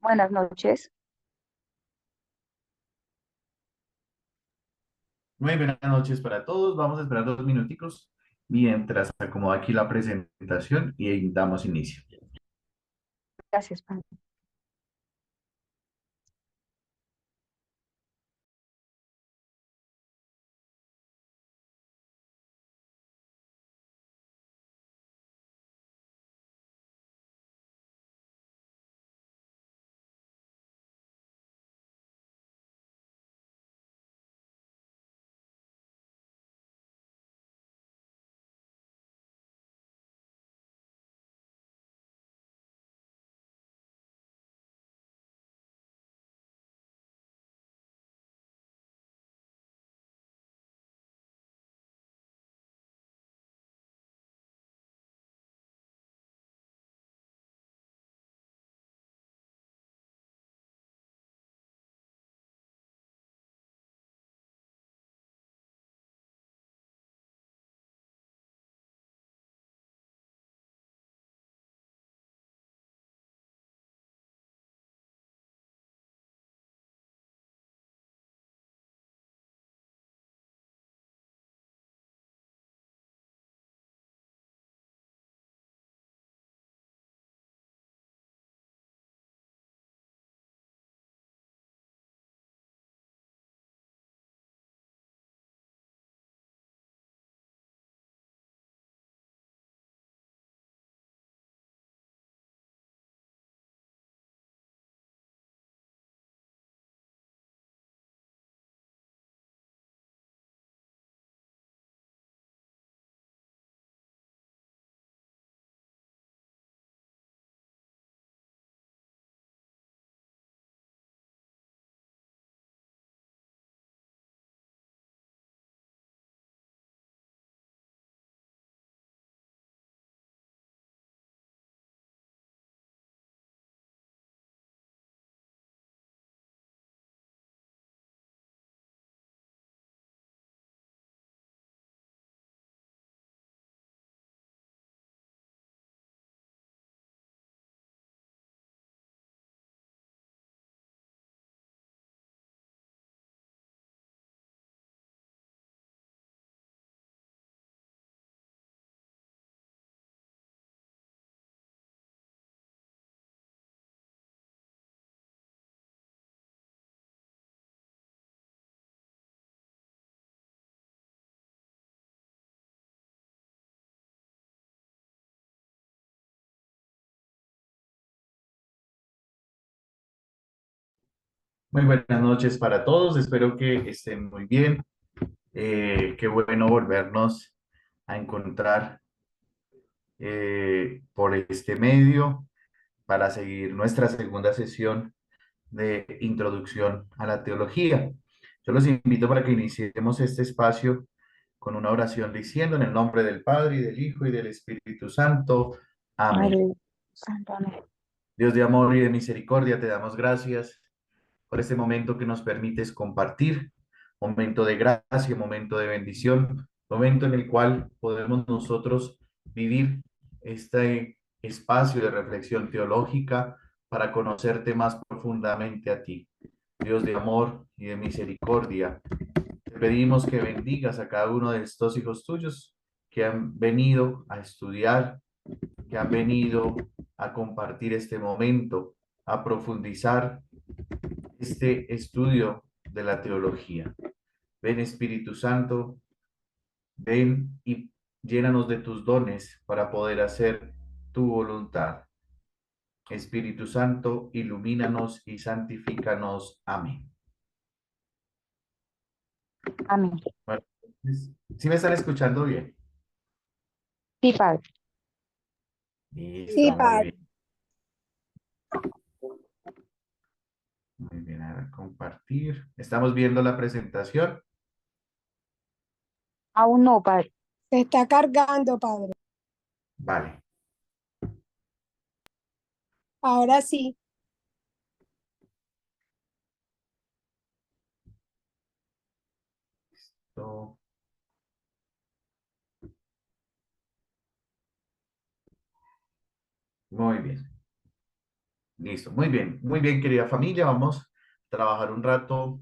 Buenas noches. Muy buenas noches para todos. Vamos a esperar 2 minuticos mientras acomodo aquí la presentación y ahí damos inicio. Gracias, padre. Muy buenas noches para todos. Espero que estén muy bien. Qué bueno volvernos a encontrar por este medio para seguir nuestra segunda sesión de introducción a la teología. Yo los invito para que iniciemos este espacio con una oración diciendo en el nombre del Padre y del Hijo y del Espíritu Santo. Amén. Padre Santo, amén. Dios de amor y de misericordia, te damos gracias por este momento que nos permites compartir, momento de gracia, momento de bendición, momento en el cual podemos nosotros vivir este espacio de reflexión teológica para conocerte más profundamente a ti. Dios de amor y de misericordia, te pedimos que bendigas a cada uno de estos hijos tuyos que han venido a estudiar, que han venido a compartir este momento, a profundizar este estudio de la teología. Ven Espíritu Santo, ven y llénanos de tus dones para poder hacer tu voluntad. Espíritu Santo, ilumínanos y santifícanos. Amén. Amén. Bueno, ¿sí me están escuchando bien? Sí, padre. Sí, Listo, muy padre. bien. Muy bien, a ver, compartir. Estamos viendo la presentación. Aún no, padre. Se está cargando, padre. Vale. Ahora sí. Esto- Muy bien. Listo, muy bien, querida familia. Vamos a trabajar un rato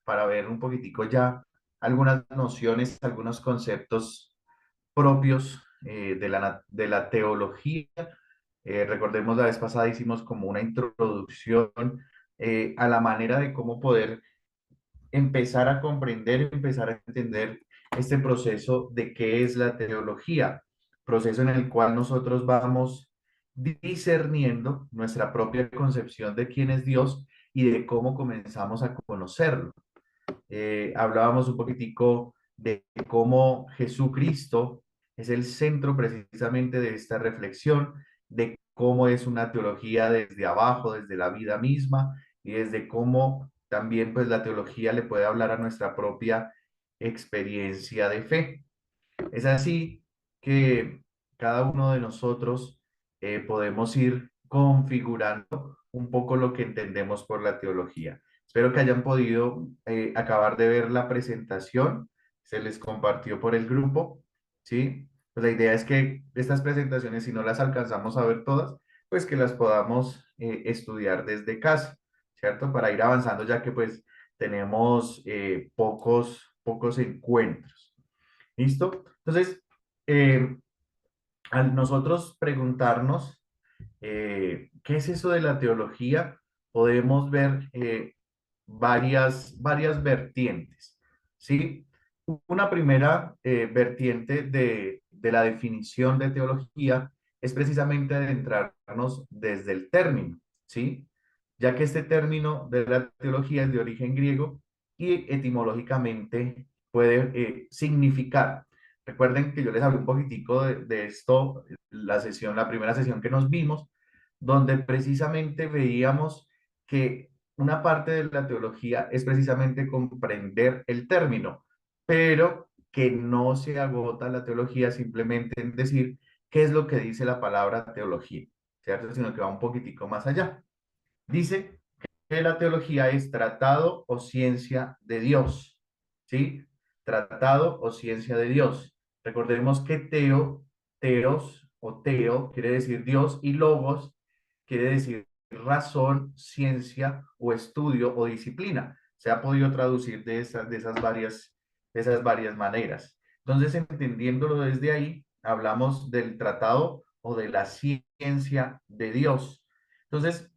para ver un poquitico ya algunas nociones, algunos conceptos propios de la teología. Recordemos la vez pasada hicimos como una introducción a la manera de cómo poder empezar a comprender, empezar a entender este proceso de qué es la teología, proceso en el cual nosotros vamos discerniendo nuestra propia concepción de quién es Dios y de cómo comenzamos a conocerlo. Hablábamos un poquitico de cómo Jesucristo es el centro precisamente de esta reflexión, de cómo es una teología desde abajo, desde la vida misma, y desde cómo también pues la teología le puede hablar a nuestra propia experiencia de fe. Es así que cada uno de nosotros podemos ir configurando un poco lo que entendemos por la teología. Espero que hayan podido acabar de ver la presentación. Se les compartió por el grupo, ¿sí? Pues la idea es que estas presentaciones, si no las alcanzamos a ver todas, pues que las podamos estudiar desde casa, ¿cierto? Para ir avanzando, ya que pues tenemos pocos encuentros. ¿Listo? Entonces, eh, al nosotros preguntarnos qué es eso de la teología, podemos ver varias vertientes, ¿sí? Una primera vertiente de la definición de teología es precisamente adentrarnos desde el término, ¿sí? Ya que este término de la teología es de origen griego y etimológicamente puede significar. Recuerden que yo les hablé un poquitico de esto, la primera sesión que nos vimos, donde precisamente veíamos que una parte de la teología es precisamente comprender el término, pero que no se agota la teología simplemente en decir qué es lo que dice la palabra teología, ¿cierto? Sino que va un poquitico más allá. Dice que la teología es tratado o ciencia de Dios, ¿sí? Tratado o ciencia de Dios. Recordemos que teos o teo quiere decir Dios y logos quiere decir razón, ciencia o estudio o disciplina. Se ha podido traducir de esas varias maneras. Entonces, entendiéndolo desde ahí, hablamos del tratado o de la ciencia de Dios. Entonces,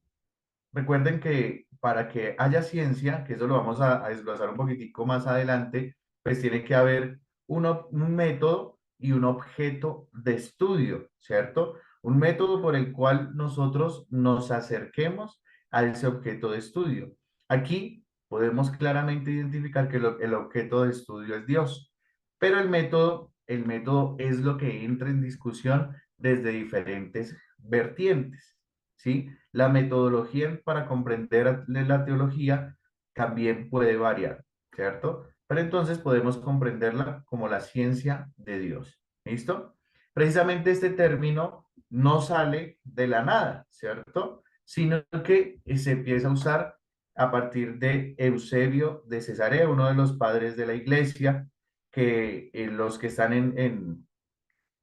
recuerden que para que haya ciencia, que eso lo vamos a desglosar un poquitico más adelante, pues tiene que haber un método y un objeto de estudio, ¿cierto? Un método por el cual nosotros nos acerquemos a ese objeto de estudio. Aquí podemos claramente identificar que el objeto de estudio es Dios, pero el método es lo que entra en discusión desde diferentes vertientes, ¿sí? La metodología para comprender la teología también puede variar, ¿cierto? Pero entonces podemos comprenderla como la ciencia de Dios. ¿Listo? Precisamente este término no sale de la nada, ¿cierto? Sino que se empieza a usar a partir de Eusebio de Cesarea, uno de los padres de la iglesia, que los que están en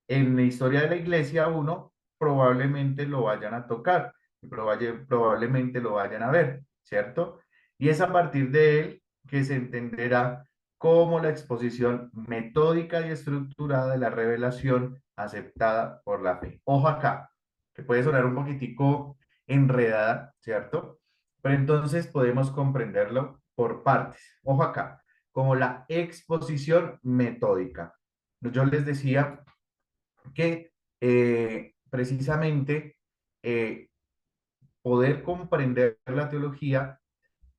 la historia de la iglesia, uno probablemente lo vayan a tocar, y probablemente lo vayan a ver, ¿cierto? Y es a partir de él que se entenderá como la exposición metódica y estructurada de la revelación aceptada por la fe. Ojo acá, que puede sonar un poquitico enredada, ¿cierto? Pero entonces podemos comprenderlo por partes. Ojo acá, como la exposición metódica. Yo les decía que precisamente eh, poder comprender la teología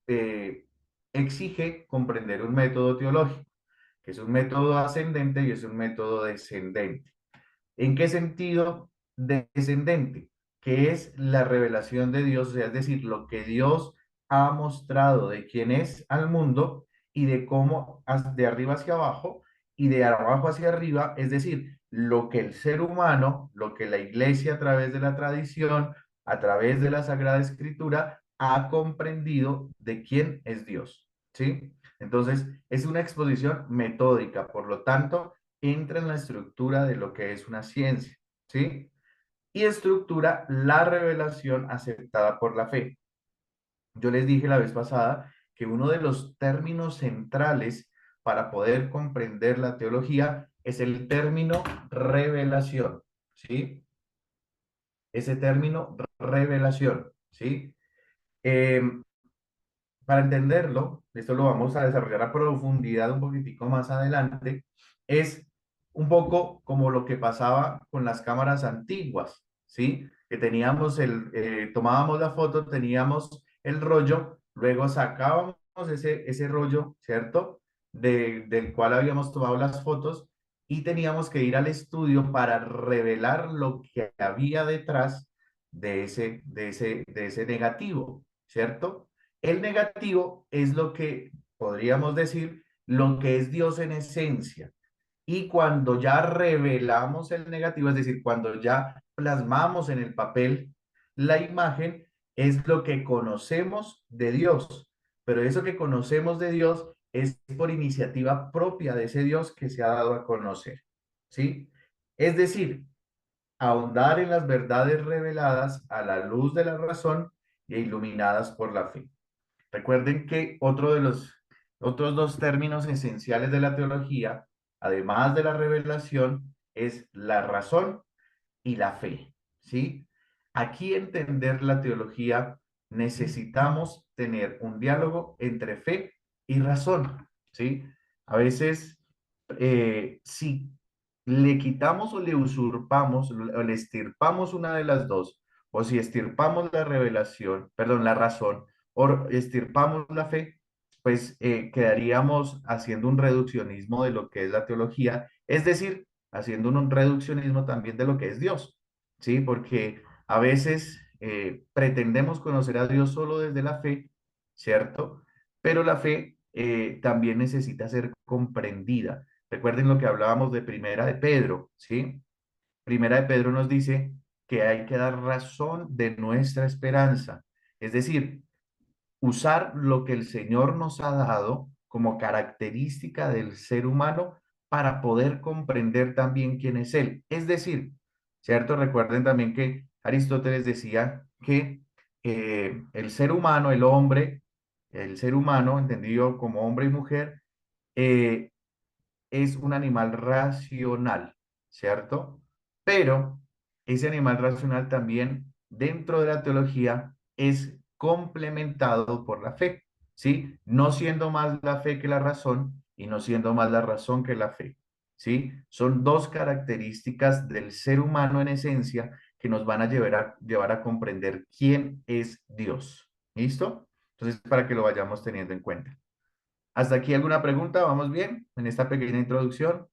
eh, exige comprender un método teológico, que es un método ascendente y es un método descendente. ¿En qué sentido descendente? Que es la revelación de Dios, o sea, es decir, lo que Dios ha mostrado de quién es al mundo y de cómo de arriba hacia abajo y de abajo hacia arriba, es decir, lo que el ser humano, lo que la iglesia a través de la tradición, a través de la Sagrada Escritura, ha comprendido de quién es Dios, ¿sí? Entonces, es una exposición metódica, por lo tanto, entra en la estructura de lo que es una ciencia, ¿sí? y estructura la revelación aceptada por la fe. Yo les dije la vez pasada que uno de los términos centrales para poder comprender la teología es el término revelación, ¿sí? Ese término revelación, ¿sí? Em, para entenderlo, esto lo vamos a desarrollar a profundidad un poquitico más adelante, es un poco como lo que pasaba con las cámaras antiguas, ¿sí? Que teníamos tomábamos la foto, teníamos el rollo, luego sacábamos ese rollo, ¿cierto? Del cual habíamos tomado las fotos y teníamos que ir al estudio para revelar lo que había detrás de ese negativo, ¿cierto? El negativo es lo que podríamos decir lo que es Dios en esencia. Y cuando ya revelamos el negativo, es decir, cuando ya plasmamos en el papel la imagen, es lo que conocemos de Dios. Pero eso que conocemos de Dios es por iniciativa propia de ese Dios que se ha dado a conocer. ¿Sí? Es decir, ahondar en las verdades reveladas a la luz de la razón e iluminadas por la fe. Recuerden que otro de los otros dos términos esenciales de la teología, además de la revelación, es la razón y la fe, ¿sí? Aquí entender la teología necesitamos tener un diálogo entre fe y razón, ¿sí? A veces, si le quitamos o le usurpamos o le estirpamos una de las dos, o si estirpamos la revelación, perdón, la razón, o estirpamos la fe, pues quedaríamos haciendo un reduccionismo de lo que es la teología, es decir, haciendo un reduccionismo también de lo que es Dios. ¿Sí? Porque a veces pretendemos conocer a Dios solo desde la fe, ¿cierto? Pero la fe también necesita ser comprendida. Recuerden lo que hablábamos de Primera de Pedro, ¿sí? Primera de Pedro nos dice que hay que dar razón de nuestra esperanza. Es decir, usar lo que el Señor nos ha dado como característica del ser humano para poder comprender también quién es Él. Es decir, ¿cierto? Recuerden también que Aristóteles decía que el ser humano, el ser humano, entendido como hombre y mujer, eh, es un animal racional, ¿cierto? Pero ese animal racional también dentro de la teología es complementado por la fe, ¿sí? No siendo más la fe que la razón y no siendo más la razón que la fe, ¿sí? Son dos características del ser humano en esencia que nos van a llevar a comprender quién es Dios. ¿Listo? Entonces, para que lo vayamos teniendo en cuenta. ¿Hasta aquí alguna pregunta? ¿Vamos bien en esta pequeña introducción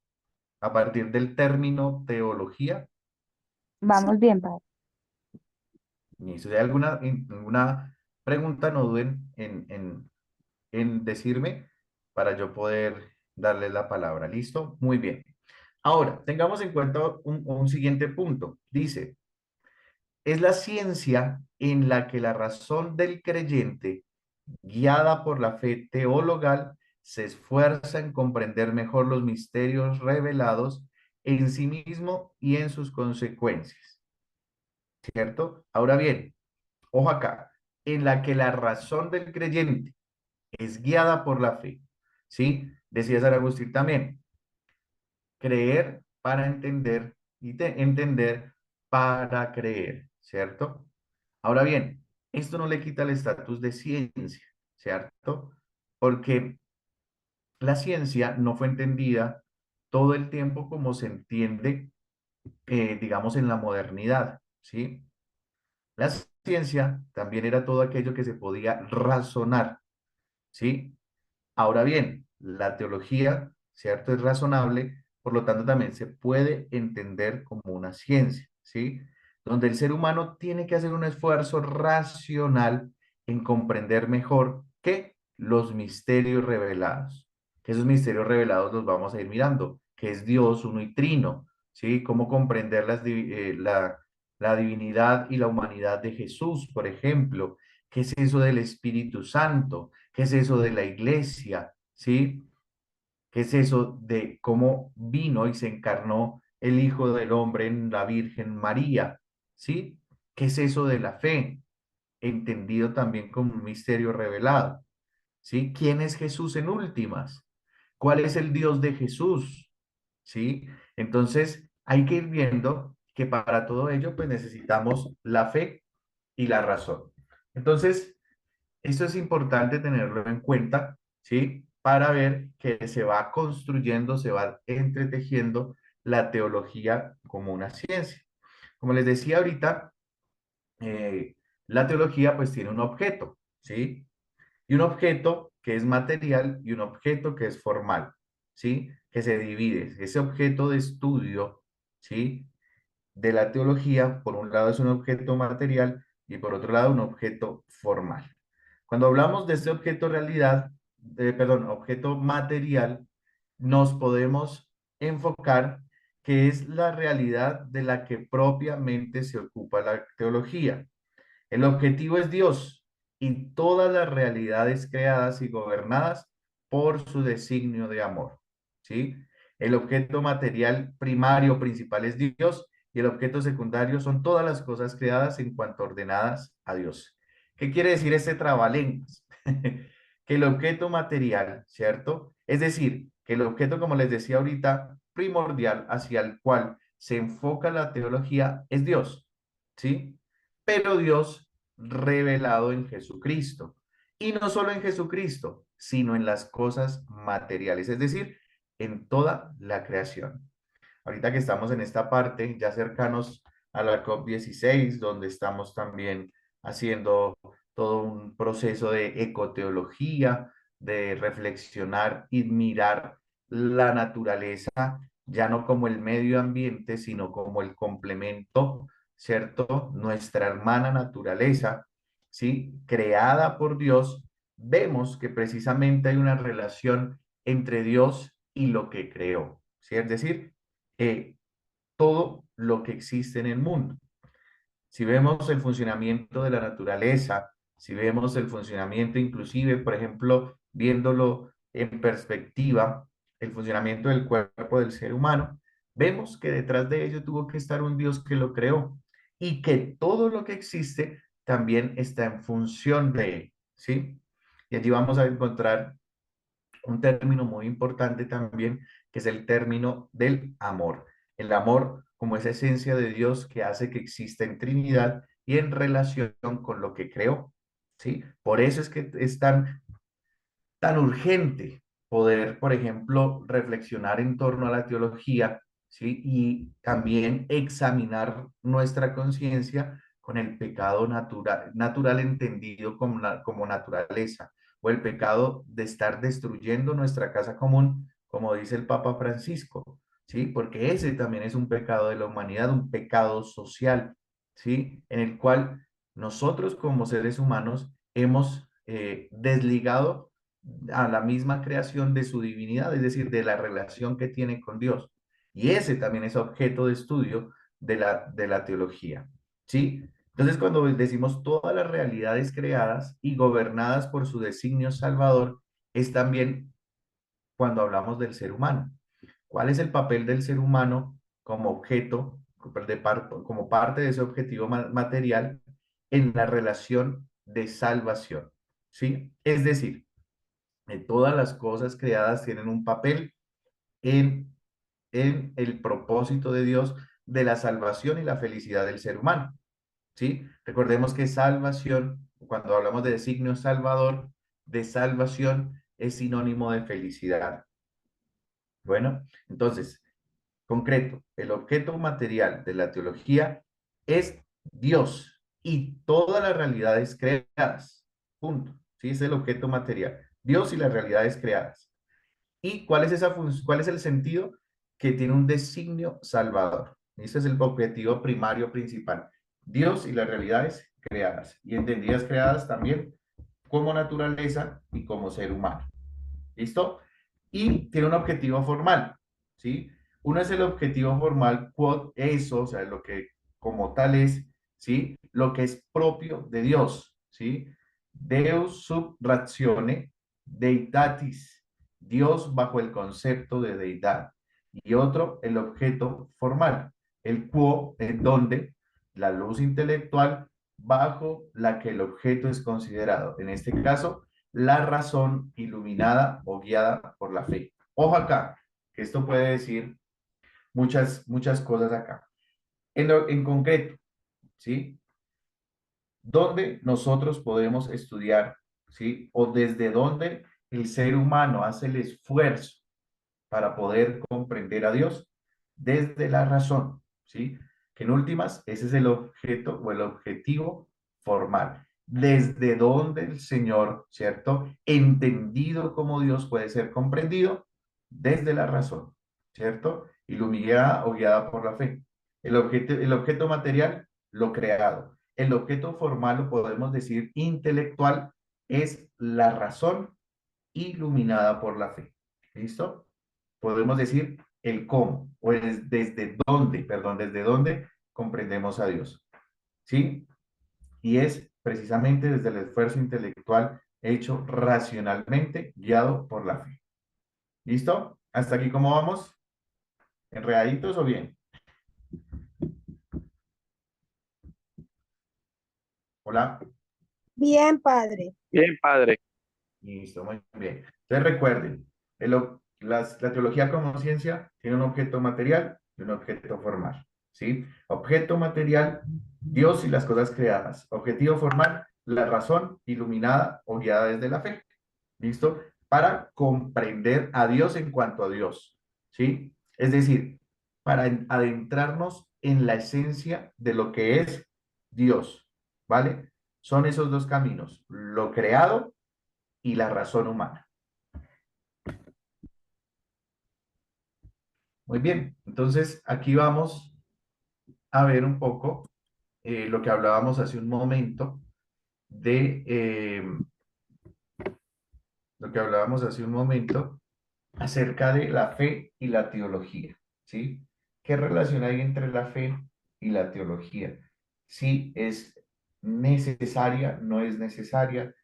a partir del término teología? Vamos bien, padre. Y si hay alguna pregunta, no duden en decirme para yo poder darles la palabra. ¿Listo? Muy bien. Ahora, tengamos en cuenta un siguiente punto. Dice, es la ciencia en la que la razón del creyente, guiada por la fe teologal, se esfuerza en comprender mejor los misterios revelados en sí mismo y en sus consecuencias, ¿cierto? Ahora bien, ojo acá, en la que la razón del creyente es guiada por la fe, ¿sí? Decía San Agustín también, creer para entender y entender para creer, ¿cierto? Ahora bien, esto no le quita el estatus de ciencia, ¿cierto? Porque la ciencia no fue entendida todo el tiempo como se entiende, digamos, en la modernidad, ¿sí? La ciencia también era todo aquello que se podía razonar, ¿sí? Ahora bien, la teología, ¿cierto? Es razonable, por lo tanto también se puede entender como una ciencia, ¿sí? Donde el ser humano tiene que hacer un esfuerzo racional en comprender mejor que los misterios revelados. Que esos misterios revelados los vamos a ir mirando, que es Dios uno y trino, ¿sí? Cómo comprender la divinidad y la humanidad de Jesús, por ejemplo. ¿Qué es eso del Espíritu Santo? ¿Qué es eso de la iglesia? ¿Sí? ¿Qué es eso de cómo vino y se encarnó el Hijo del Hombre en la Virgen María? ¿sí? ¿Qué es eso de la fe? Entendido también como un misterio revelado, ¿sí? ¿Quién es Jesús en últimas? ¿Cuál es el Dios de Jesús? ¿Sí? Entonces, hay que ir viendo que para todo ello, pues necesitamos la fe y la razón. Entonces, esto es importante tenerlo en cuenta, ¿sí? Para ver que se va construyendo, se va entretejiendo la teología como una ciencia. Como les decía ahorita, la teología pues tiene un objeto, ¿sí? Y un objeto que es material y un objeto que es formal, ¿sí? Que se divide. Ese objeto de estudio, ¿sí? De la teología, por un lado es un objeto material y por otro lado un objeto formal. Cuando hablamos de este objeto realidad, perdón, objeto material, nos podemos enfocar que es la realidad de la que propiamente se ocupa la teología. El objetivo es Dios y todas las realidades creadas y gobernadas por su designio de amor, ¿sí? El objeto material primario principal es Dios y el objeto secundario son todas las cosas creadas en cuanto ordenadas a Dios. ¿Qué quiere decir este trabalenguas? Que el objeto material, ¿cierto? Es decir, que el objeto, como les decía ahorita, primordial hacia el cual se enfoca la teología es Dios, ¿sí? Pero Dios revelado en Jesucristo. Y no solo en Jesucristo, sino en las cosas materiales, es decir, en toda la creación. Ahorita que estamos en esta parte, ya cercanos a la COP16, donde estamos también haciendo todo un proceso de ecoteología, de reflexionar y mirar la naturaleza, ya no como el medio ambiente, sino como el complemento, ¿cierto? Nuestra hermana naturaleza, ¿sí? Creada por Dios, vemos que precisamente hay una relación entre Dios y lo que creó, ¿sí? Es decir, eh, todo lo que existe en el mundo. Si vemos el funcionamiento de la naturaleza, si vemos el funcionamiento inclusive, por ejemplo, viéndolo en perspectiva, el funcionamiento del cuerpo del ser humano, vemos que detrás de ello tuvo que estar un Dios que lo creó y que todo lo que existe también está en función de él, ¿sí? Y allí vamos a encontrar un término muy importante también, que es el término del amor. El amor como esa esencia de Dios que hace que exista en Trinidad y en relación con lo que creó, ¿sí? Por eso es que es tan urgente poder, por ejemplo, reflexionar en torno a la teología, ¿sí? Y también examinar nuestra conciencia con el pecado natural entendido como, como naturaleza, o el pecado de estar destruyendo nuestra casa común, como dice el Papa Francisco, ¿sí? Porque ese también es un pecado de la humanidad, un pecado social, ¿sí? En el cual nosotros como seres humanos hemos desligado a la misma creación de su divinidad, es decir, de la relación que tiene con Dios. Y ese también es objeto de estudio de la teología, ¿sí? Entonces, cuando decimos todas las realidades creadas y gobernadas por su designio salvador, es también cuando hablamos del ser humano. ¿Cuál es el papel del ser humano como objeto, como parte de ese objetivo material en la relación de salvación? ¿Sí? Es decir, todas las cosas creadas tienen un papel en, en el propósito de Dios de la salvación y la felicidad del ser humano, ¿sí? Recordemos que salvación, cuando hablamos de designio salvador, de salvación es sinónimo de felicidad. Bueno, entonces, concreto, el objeto material de la teología es Dios y todas las realidades creadas. Punto. ¿Sí? Es el objeto material. Dios y las realidades creadas. ¿Y cuál es cuál es el sentido? Que tiene un designio salvador. Ese es el objetivo primario principal. Dios y las realidades creadas. Y entendidas creadas también como naturaleza y como ser humano. ¿Listo? Y tiene un objetivo formal, ¿sí? Uno es el objetivo formal, quod eso, o sea, lo que como tal es, ¿sí? Lo que es propio de Dios, ¿sí? Deus sub ratione deitatis, Dios bajo el concepto de deidad. Y otro, el objeto formal, el quo, el donde, la luz intelectual bajo la que el objeto es considerado. En este caso, la razón iluminada o guiada por la fe. Ojo acá, que esto puede decir muchas cosas acá. En concreto, ¿sí? ¿Dónde nosotros podemos estudiar, ¿sí? O desde dónde el ser humano hace el esfuerzo para poder comprender a Dios desde la razón, ¿sí? Que en últimas, ese es el objeto o el objetivo formal. Desde donde el Señor, ¿cierto? Entendido como Dios puede ser comprendido desde la razón, ¿cierto? Iluminada o guiada por la fe. El objeto material, lo creado. El objeto formal, lo podemos decir intelectual, es la razón iluminada por la fe. ¿Listo? Podemos decir el cómo, o desde dónde, perdón, desde dónde comprendemos a Dios. ¿Sí? Y es precisamente desde el esfuerzo intelectual hecho racionalmente, guiado por la fe. ¿Listo? ¿Hasta aquí cómo vamos? ¿Enredaditos o bien? Hola. Bien, Padre. Bien, padre. Listo, muy bien. Entonces recuerden, la teología como ciencia tiene un objeto material y un objeto formal, ¿sí? Objeto material, Dios y las cosas creadas. Objetivo formal, la razón iluminada o guiada desde la fe, ¿listo? Para comprender a Dios en cuanto a Dios, ¿sí? Es decir, para adentrarnos en la esencia de lo que es Dios, ¿vale? Son esos dos caminos, lo creado y la razón humana. Muy bien, entonces aquí vamos a ver un poco lo que hablábamos hace un momento de lo que hablábamos hace un momento acerca de la fe y la teología, ¿sí? ¿Qué relación hay entre la fe y la teología? Si es necesaria, no es necesaria,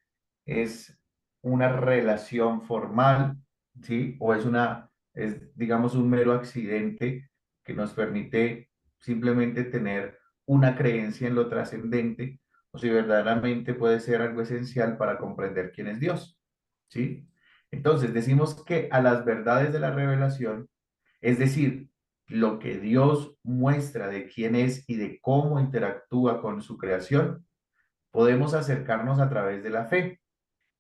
es una relación formal, ¿sí? O es, digamos, un mero accidente que nos permite simplemente tener una creencia en lo trascendente, o si verdaderamente puede ser algo esencial para comprender quién es Dios, ¿sí? Entonces, decimos que a las verdades de la revelación, es decir, lo que Dios muestra de quién es y de cómo interactúa con su creación, podemos acercarnos a través de la fe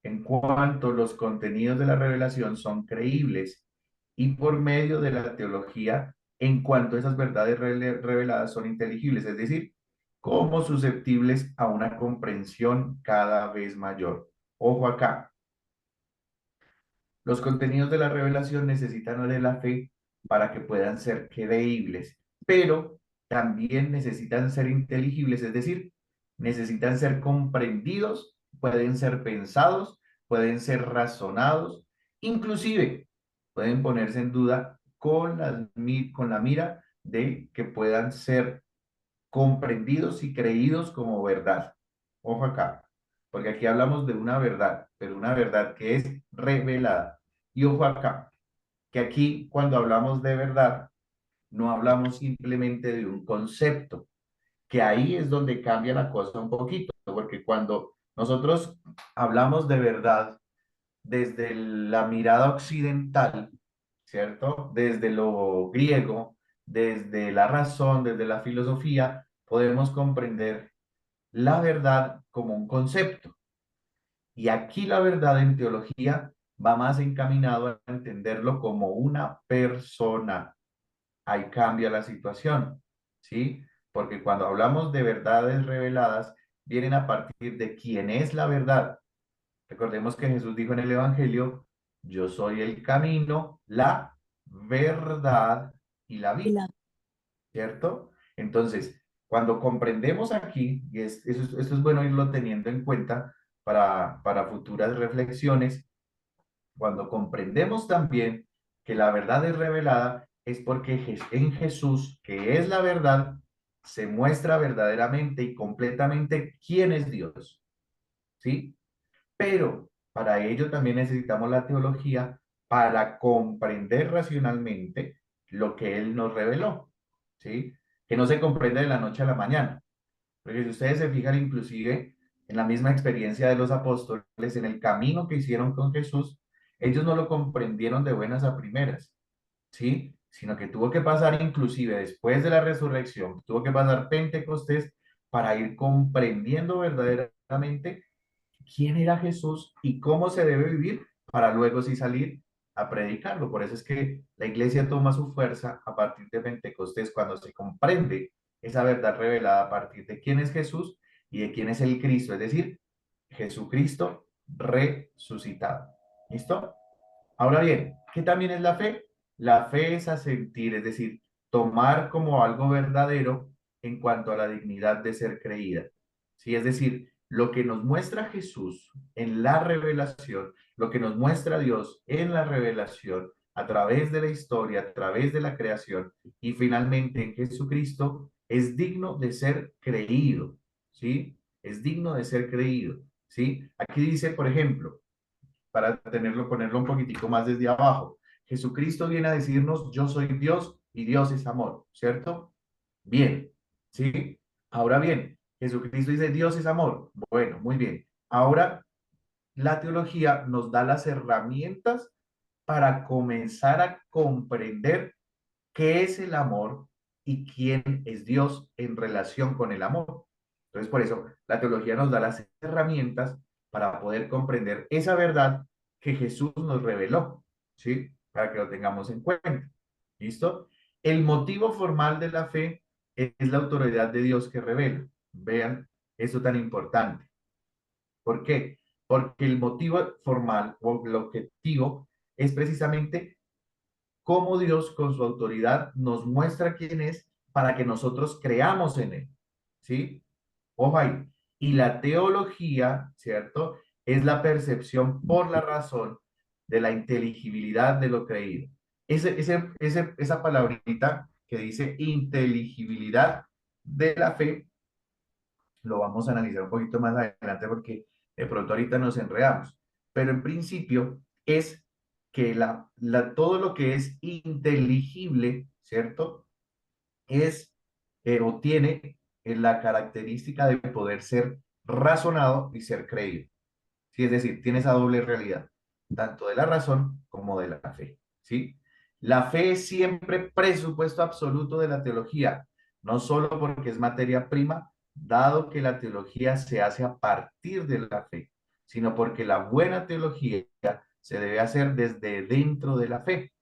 en cuanto los contenidos de la revelación son creíbles y por medio de la teología en cuanto esas verdades reveladas son inteligibles, es decir, como susceptibles a una comprensión cada vez mayor. Ojo acá, los contenidos de la revelación necesitan de la fe para que puedan ser creíbles, pero también necesitan ser inteligibles, es decir, necesitan ser comprendidos, pueden ser pensados, pueden ser razonados, inclusive pueden ponerse en duda con la mira de que puedan ser comprendidos y creídos como verdad. Ojo acá, porque aquí hablamos de una verdad, pero una verdad que es revelada. Y ojo acá, que aquí cuando hablamos de verdad, no hablamos simplemente de un concepto, que ahí es donde cambia la cosa un poquito, porque cuando nosotros hablamos de verdad desde la mirada occidental, ¿cierto? Desde lo griego, desde la razón, desde la filosofía, podemos comprender la verdad como un concepto. Y aquí la verdad en teología va más encaminado a entenderlo como una persona. Ahí cambia la situación, ¿sí? Porque cuando hablamos de verdades reveladas, vienen a partir de quién es la verdad. Recordemos que Jesús dijo en el Evangelio, yo soy el camino, la verdad y la Y vida, la- ¿cierto? Entonces, cuando comprendemos aquí, y esto es bueno irlo teniendo en cuenta para futuras reflexiones, cuando comprendemos también que la verdad es revelada, es porque en Jesús, que es la verdad, se muestra verdaderamente y completamente quién es Dios, ¿sí? Pero para ello también necesitamos la teología para comprender racionalmente lo que Él nos reveló, ¿sí? Que no se comprende de la noche a la mañana. Porque si ustedes se fijan inclusive en la misma experiencia de los apóstoles, en el camino que hicieron con Jesús, ellos no lo comprendieron de buenas a primeras, ¿sí? Sino que tuvo que pasar inclusive después de la resurrección, tuvo que pasar Pentecostés para ir comprendiendo verdaderamente quién era Jesús y cómo se debe vivir para luego sí salir a predicarlo. Por eso es que la iglesia toma su fuerza a partir de Pentecostés, cuando se comprende esa verdad revelada a partir de quién es Jesús y de quién es el Cristo, es decir, Jesucristo resucitado. ¿Listo? Ahora bien, ¿qué también es la fe? La fe es asentir, es decir, tomar como algo verdadero en cuanto a la dignidad de ser creída. ¿Sí? Es decir, lo que nos muestra Jesús en la revelación, lo que nos muestra Dios en la revelación, a través de la historia, a través de la creación y finalmente en Jesucristo, es digno de ser creído. ¿Sí? Es digno de ser creído. ¿Sí? Aquí dice, por ejemplo, para tenerlo, ponerlo un poquitico más desde abajo. Jesucristo viene a decirnos, yo soy Dios y Dios es amor, ¿cierto? Bien, ¿sí? Ahora bien, Jesucristo dice, Dios es amor. Bueno, muy bien. Ahora, la teología nos da las herramientas para comenzar a comprender qué es el amor y quién es Dios en relación con el amor. Entonces, por eso, la teología nos da las herramientas para poder comprender esa verdad que Jesús nos reveló, ¿sí? Para que lo tengamos en cuenta. ¿Listo? El motivo formal de la fe es la autoridad de Dios que revela. Vean eso tan importante. ¿Por qué? Porque el motivo formal o el objetivo es precisamente cómo Dios con su autoridad nos muestra quién es para que nosotros creamos en él. ¿Sí? Ojo ahí. Y la teología, ¿cierto? Es la percepción por la razón de la inteligibilidad de lo creído. Esa palabrita que dice inteligibilidad de la fe, lo vamos a analizar un poquito más adelante porque de pronto ahorita nos enredamos. Pero en principio es que todo lo que es inteligible, ¿cierto? Es o tiene la característica de poder ser razonado y ser creído. ¿Sí? Es decir, tiene esa doble realidad, tanto de la razón como de la fe. ¿Sí? La fe es siempre presupuesto absoluto de la teología, no solo porque es materia prima, dado que la teología se hace a partir de la fe, sino porque la buena teología se debe hacer desde dentro de la fe.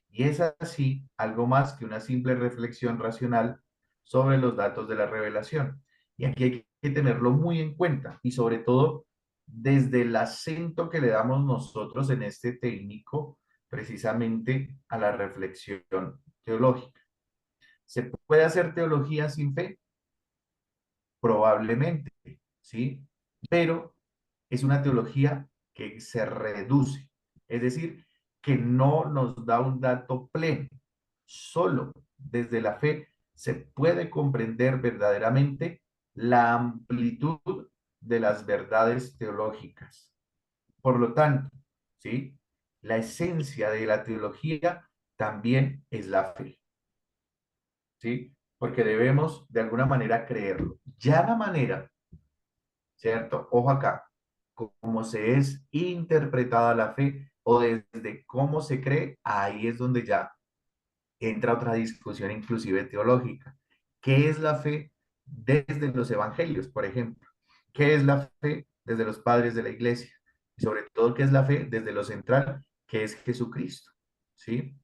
Y es así algo más que una simple reflexión racional sobre los datos de la revelación. Y aquí hay que tenerlo muy en cuenta y sobre todo desde el acento que le damos nosotros en este técnico precisamente a la reflexión teológica. ¿Se puede hacer teología sin fe? Probablemente, ¿sí? Pero es una teología que se reduce, es decir, que no nos da un dato pleno. Solo desde la fe se puede comprender verdaderamente la amplitud de las verdades teológicas. Por lo tanto, ¿sí? La esencia de la teología también es la fe, ¿sí? Porque debemos de alguna manera creerlo. Ya la manera, ¿cierto? Ojo acá, cómo se es interpretada la fe o desde cómo se cree, ahí es donde ya entra otra discusión inclusive teológica. ¿Qué es la fe desde los evangelios, por ejemplo? ¿Qué es la fe desde los padres de la iglesia? Y sobre todo, ¿qué es la fe desde lo central, que es Jesucristo? ¿Sí?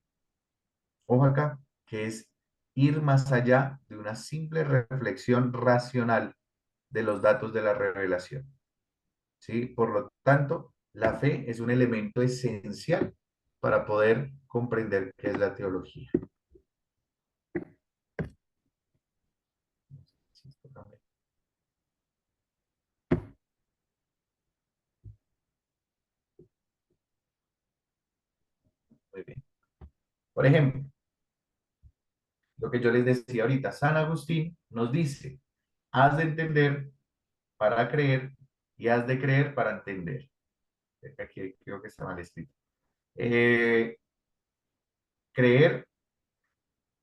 Ojo acá, que es ir más allá de una simple reflexión racional de los datos de la revelación. ¿Sí? Por lo tanto, la fe es un elemento esencial para poder comprender qué es la teología. Muy bien. Por ejemplo, lo que yo les decía ahorita, San Agustín nos dice, has de entender para creer y has de creer para entender. Aquí creo que está mal escrito. Eh, creer,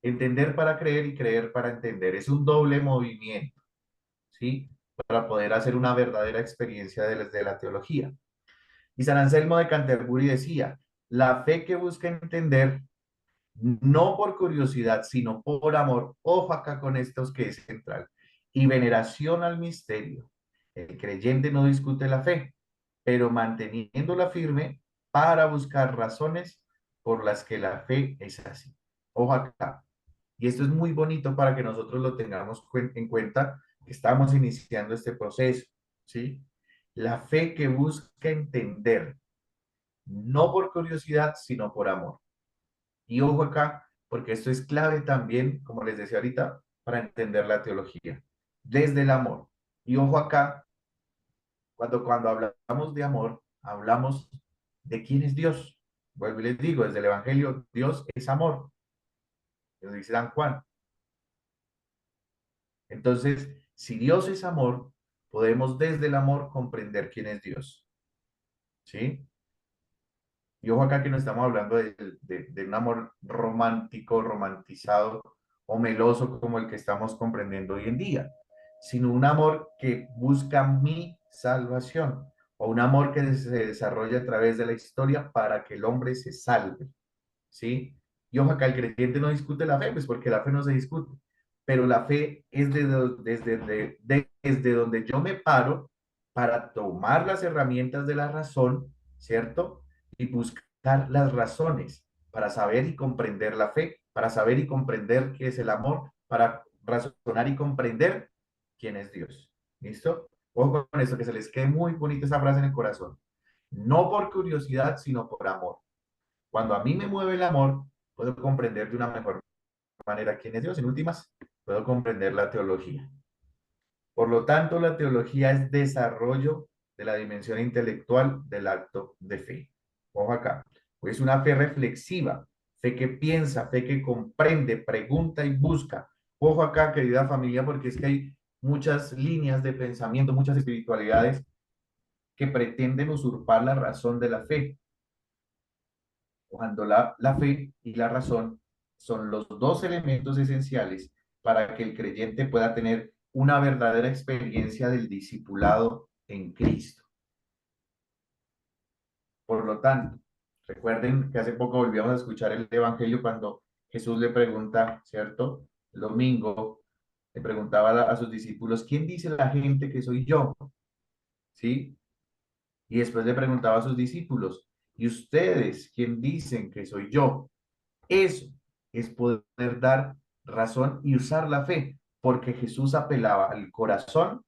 entender para creer y creer para entender. Es un doble movimiento, ¿sí? Para poder hacer una verdadera experiencia de la teología. Y San Anselmo de Canterbury decía, la fe que busca entender, no por curiosidad, sino por amor, ojo acá con estos que es central, y veneración al misterio. El creyente no discute la fe, pero manteniéndola firme para buscar razones por las que la fe es así. Ojo acá. Y esto es muy bonito para que nosotros lo tengamos en cuenta que estamos iniciando este proceso, ¿sí? La fe que busca entender, no por curiosidad, sino por amor. Y ojo acá, porque esto es clave también, como les decía ahorita, para entender la teología, desde el amor. Y ojo acá, cuando hablamos de amor, hablamos de quién es Dios. Vuelvo y les digo, desde el Evangelio, Dios es amor. Lo dice San Juan. Entonces, si Dios es amor, podemos desde el amor comprender quién es Dios. ¿Sí? Y ojo acá que no estamos hablando de un amor romántico, romantizado o meloso como el que estamos comprendiendo hoy en día, sino un amor que busca mi salvación o un amor que se desarrolla a través de la historia para que el hombre se salve. ¿Sí? Y ojo acá, el creyente no discute la fe, pues porque la fe no se discute, pero la fe es desde donde yo me paro para tomar las herramientas de la razón, ¿cierto? Y buscar las razones para saber y comprender la fe, para saber y comprender qué es el amor, para razonar y comprender quién es Dios. ¿Listo? Ojo con esto, que se les quede muy bonita esa frase en el corazón. No por curiosidad, sino por amor. Cuando a mí me mueve el amor, puedo comprender de una mejor manera quién es Dios. En últimas, puedo comprender la teología. Por lo tanto, la teología es desarrollo de la dimensión intelectual del acto de fe. Ojo acá. Es una fe reflexiva, fe que piensa, fe que comprende, pregunta y busca. Ojo acá, querida familia, porque es que hay muchas líneas de pensamiento, muchas espiritualidades que pretenden usurpar la razón de la fe, cuando la fe y la razón son los dos elementos esenciales para que el creyente pueda tener una verdadera experiencia del discipulado en Cristo. Por lo tanto, recuerden que hace poco volvíamos a escuchar el Evangelio cuando Jesús le pregunta, ¿cierto? El domingo le preguntaba a sus discípulos, ¿quién dice la gente que soy yo? ¿Sí? Y después le preguntaba a sus discípulos, ¿y ustedes quién dicen que soy yo? Eso es poder dar razón y usar la fe, porque Jesús apelaba al corazón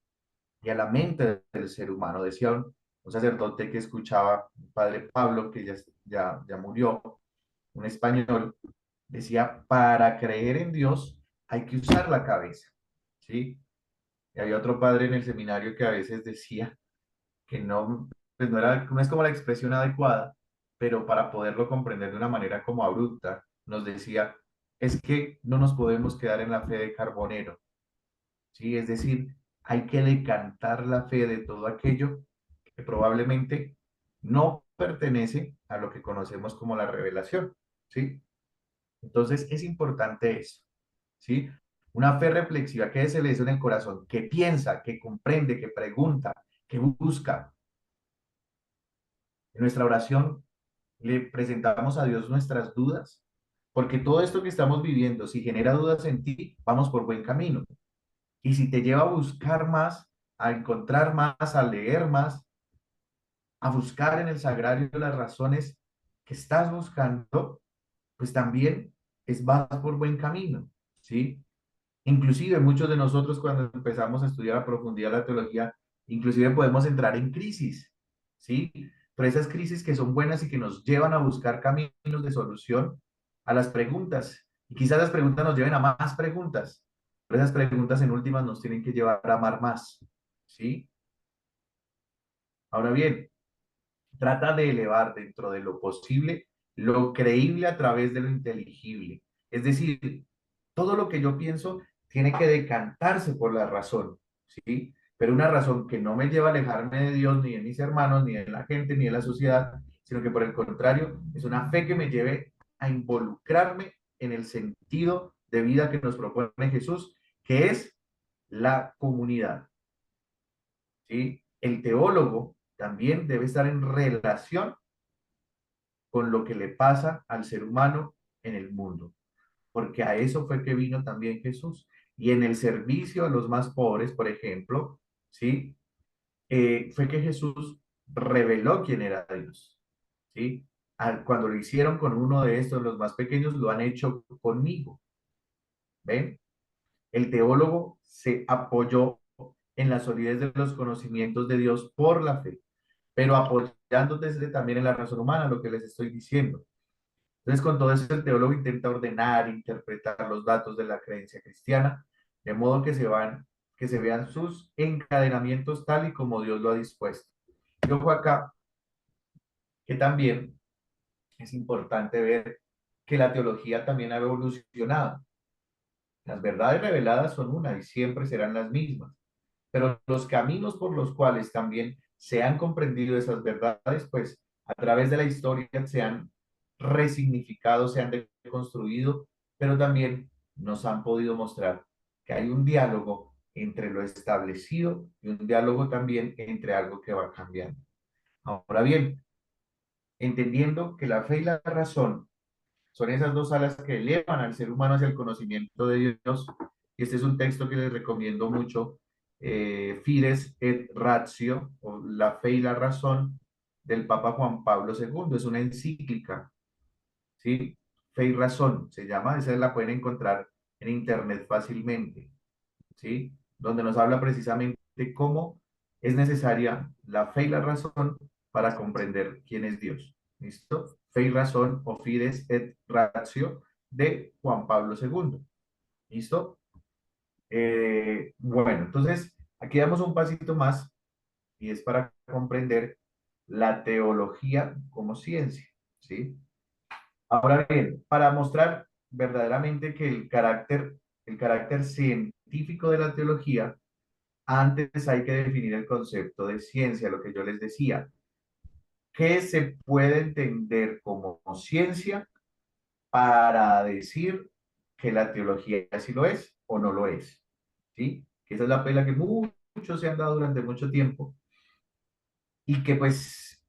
y a la mente del ser humano. Decía un sacerdote que escuchaba, un padre Pablo, que ya murió, un español, decía, para creer en Dios hay que usar la cabeza, ¿sí? Y había otro padre en el seminario que a veces decía que no, pues no es como la expresión adecuada, pero para poderlo comprender de una manera como abrupta, nos decía, es que no nos podemos quedar en la fe de Carbonero, ¿sí? Es decir, hay que decantar la fe de todo aquello que probablemente no pertenece a lo que conocemos como la revelación, ¿sí? Entonces es importante eso, ¿sí? Una fe reflexiva que se le dice en el corazón, que piensa, que comprende, que pregunta, que busca. En nuestra oración le presentamos a Dios nuestras dudas, porque todo esto que estamos viviendo, si genera dudas en ti, vamos por buen camino. Y si te lleva a buscar más, a encontrar más, a leer más, a buscar en el sagrario las razones que estás buscando, pues también vas por buen camino, ¿sí? Inclusive muchos de nosotros cuando empezamos a estudiar a profundidad la teología, inclusive podemos entrar en crisis, ¿sí? Pero esas crisis que son buenas y que nos llevan a buscar caminos de solución a las preguntas. Y quizás las preguntas nos lleven a más preguntas, pero esas preguntas en últimas nos tienen que llevar a amar más, ¿sí? Ahora bien, trata de elevar dentro de lo posible lo creíble a través de lo inteligible. Es decir, todo lo que yo pienso tiene que decantarse por la razón, ¿sí? Pero una razón que no me lleva a alejarme de Dios, ni de mis hermanos, ni de la gente, ni de la sociedad, sino que por el contrario, es una fe que me lleve a involucrarme en el sentido de vida que nos propone Jesús, que es la comunidad. ¿sí? El teólogo también debe estar en relación con lo que le pasa al ser humano en el mundo, porque a eso fue que vino también Jesús. Y en el servicio a los más pobres, por ejemplo, ¿sí? Fue que Jesús reveló quién era Dios, ¿sí? Cuando lo hicieron con uno de estos, los más pequeños, lo han hecho conmigo, ¿ven? El teólogo se apoyó en la solidez de los conocimientos de Dios por la fe, pero apoyándose también en la razón humana, lo que les estoy diciendo. Entonces, con todo eso, el teólogo intenta ordenar, interpretar los datos de la creencia cristiana, de modo que se vean sus encadenamientos tal y como Dios lo ha dispuesto. Y ojo acá, que también es importante ver que la teología también ha evolucionado. Las verdades reveladas son una y siempre serán las mismas, pero los caminos por los cuales también se han comprendido esas verdades, pues a través de la historia se han resignificado, se han deconstruido, pero también nos han podido mostrar que hay un diálogo entre lo establecido y un diálogo también entre algo que va cambiando. Ahora bien, entendiendo que la fe y la razón son esas dos alas que elevan al ser humano hacia el conocimiento de Dios. Y este es un texto que les recomiendo mucho, Fides et Ratio, o La fe y la razón, del Papa Juan Pablo II. Es una encíclica, ¿sí? Fe y razón se llama, esa la pueden encontrar en internet fácilmente, ¿sí? Donde nos habla precisamente cómo es necesaria la fe y la razón para comprender quién es Dios. ¿Listo? Fe y razón o Fides et Ratio de Juan Pablo II. ¿Listo? Bueno, entonces aquí damos un pasito más y es para comprender la teología como ciencia, ¿sí? Ahora bien, para mostrar verdaderamente que el carácter científico de la teología, antes hay que definir el concepto de ciencia, lo que yo les decía. ¿Qué se puede entender como ciencia para decir que la teología sí lo es o no lo es? ¿Sí? Que esa es la pela que muchos se han dado durante mucho tiempo y que pues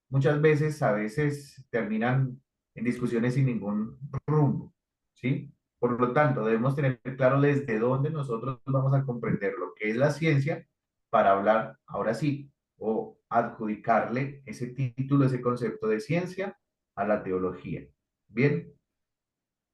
muchas veces, a veces terminan en discusiones sin ningún rumbo, ¿sí? Por lo tanto, debemos tener claro desde dónde nosotros vamos a comprender lo que es la ciencia para hablar, ahora sí, o adjudicarle ese título, ese concepto de ciencia a la teología. Bien,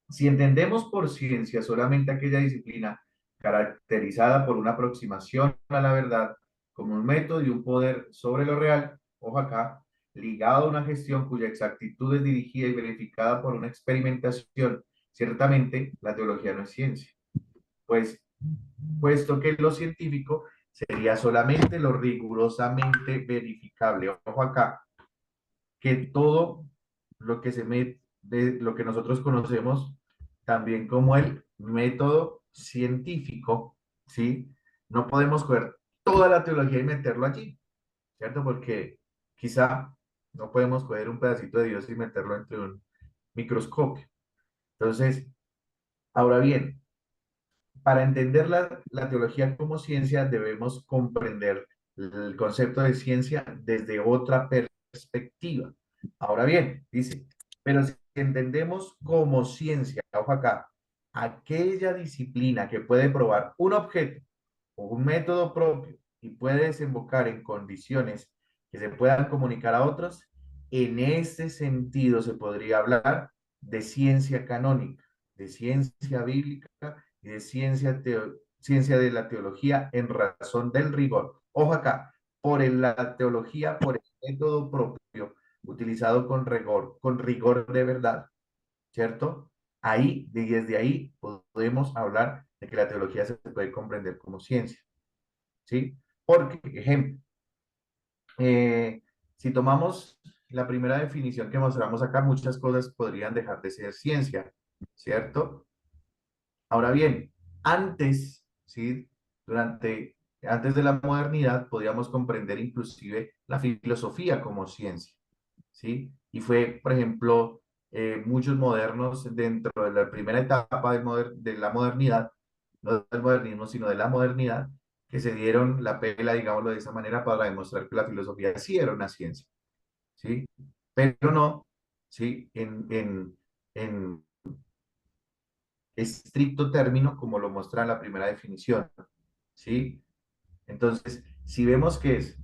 si entendemos por ciencia solamente aquella disciplina caracterizada por una aproximación a la verdad como un método y un poder sobre lo real, ojo acá, ligado a una gestión cuya exactitud es dirigida y verificada por una experimentación, ciertamente la teología no es ciencia, pues puesto que lo científico sería solamente lo rigurosamente verificable. Ojo acá, que todo lo que se mete, de lo que nosotros conocemos también como el método científico, ¿sí? No podemos coger toda la teología y meterlo allí, ¿cierto? Porque quizá no podemos coger un pedacito de Dios y meterlo entre un microscopio. Entonces, ahora bien, para entender la teología como ciencia, debemos comprender el concepto de ciencia desde otra perspectiva. Ahora bien, dice, pero si entendemos como ciencia, ojo acá, aquella disciplina que puede probar un objeto o un método propio y puede desembocar en condiciones que se puedan comunicar a otros, en este sentido se podría hablar de ciencia canónica, de ciencia bíblica y de ciencia de la teología en razón del rigor. Ojo acá, la teología, por el método propio, utilizado con rigor de verdad, ¿cierto? Ahí, desde ahí, podemos hablar de que la teología se puede comprender como ciencia, ¿sí? Porque, ejemplo, si tomamos la primera definición que mostramos acá, muchas cosas podrían dejar de ser ciencia, ¿cierto? Ahora bien, antes, ¿sí? Antes de la modernidad, podíamos comprender inclusive la filosofía como ciencia, ¿sí? Y fue, por ejemplo, muchos modernos dentro de la primera etapa de la modernidad, no del modernismo, sino de la modernidad, que se dieron la pela, digámoslo de esa manera, para demostrar que la filosofía sí era una ciencia, ¿sí? Pero no, ¿sí? En estricto término, como lo muestra en la primera definición, ¿sí? Entonces, si vemos que es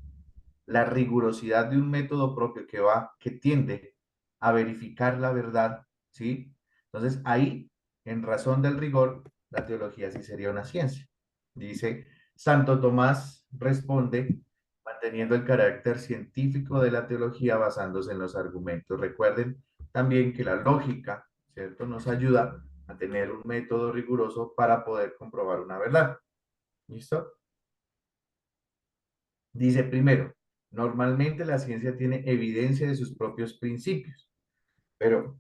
la rigurosidad de un método propio que tiende a verificar la verdad, ¿sí? Entonces, ahí, en razón del rigor, la teología sí sería una ciencia. Dice, Santo Tomás responde manteniendo el carácter científico de la teología basándose en los argumentos. Recuerden también que la lógica, ¿cierto?, nos ayuda a tener un método riguroso para poder comprobar una verdad. ¿Listo? Dice primero, normalmente la ciencia tiene evidencia de sus propios principios, pero